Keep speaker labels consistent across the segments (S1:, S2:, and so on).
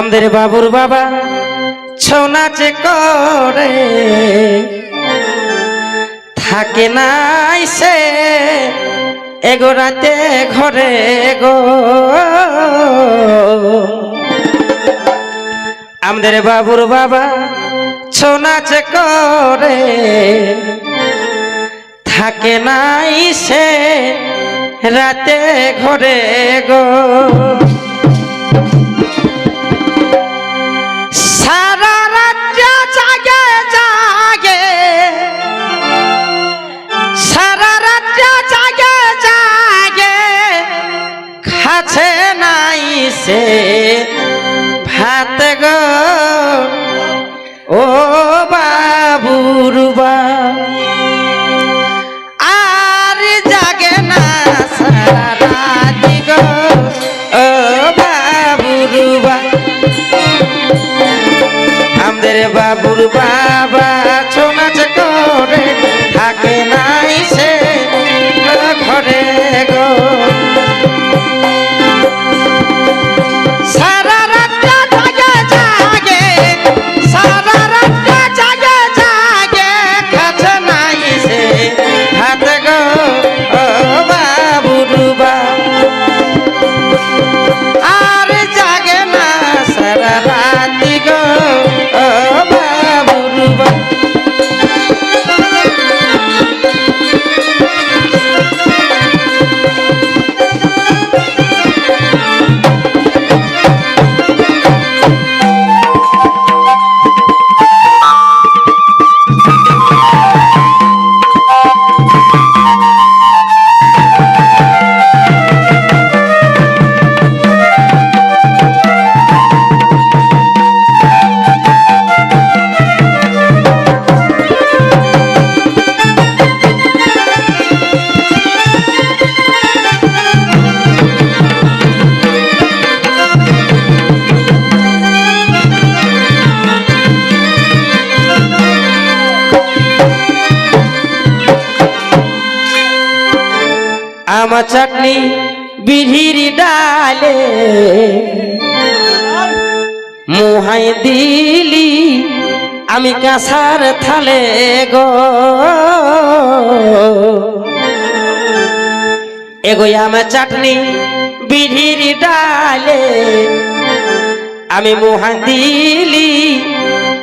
S1: আমাদের বাবুর বাবা ছৌ নাচে করে থাকে নাই সে এগো রাতে ঘরে গো। আমাদের বাবুর বাবা ছৌ নাচে করে থাকে নাই সে রাতে ঘরে গো। সারা রাত জাগে জাগে, সারা রাত জাগে জাগে, খাচ্ছে নাই সে ভাত গো। ও বাবুর আর জাগে না সারা রাত গো। ও বাবুর আমাদের বাবুর বাবা ছৌ নাচ করে থাকে নাই সে ঘরে গো। সারা রাত জাগে জাগে, সারা রাত জাগে জাগে, খাচ্ছে নাই সে ভাত গো। ও বাবুর আর জাগে না সারা রাত গো। ও বাবুর আমার চাটনি বিড়ির ডালে মুহাই দিলি আমি কাঁসার থালে গো। এগোই আমার চাটনি বিড়ির ডালে আমি মুহাই দিলি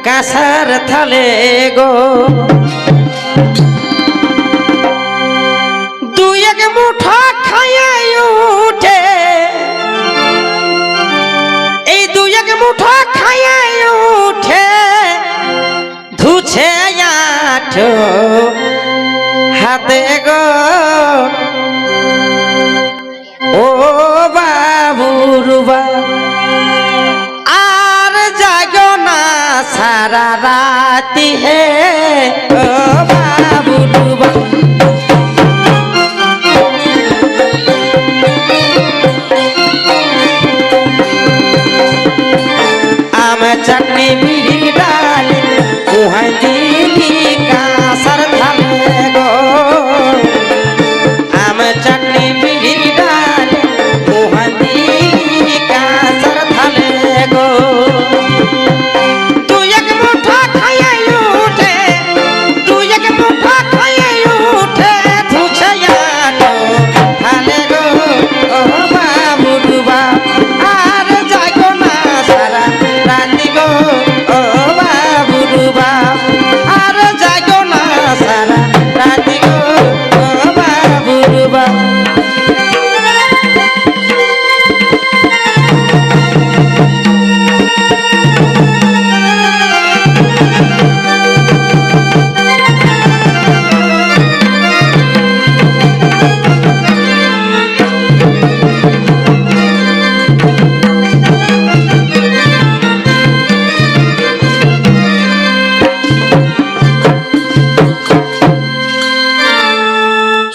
S1: কাঁসার থালে গো। দুই এক মুঠা খাইয়ে উঠে, এই দুই এক মুঠা খাইয়ে উঠে, ধুছে আঠো হাতে গো। ও বাবুর আর জাগো না সারা রাতি হে। ও বাবুর চাটনি বিড়ি ডালে মুহাই দিলি কাঁসার থালে গো। আমার চাটনি বিড়ি ডালে মুহাই দিলি কাঁসার থালে গো। তুই এক মুঠা খাইয়ে উঠে, তুই এক মুঠা খাইয়ে উঠে, ধুছে আটো থালে গো। ও বাবুর আর যাইগো না সারা রাতি গো। ও বাবুর আর যাইগো না সারা রাতি গো। ও বাবুর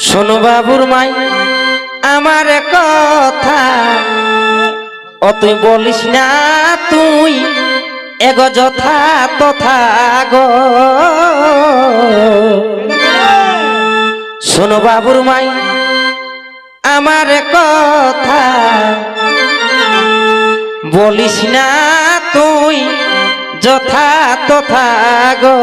S1: শোনো বাবুর মাই আমার কথা, ও তুই বলিস না তুই এগো যথা তথা গো। শোনো বাবুর মাই আমার কথা, বলিস না তুই যথা তথা গো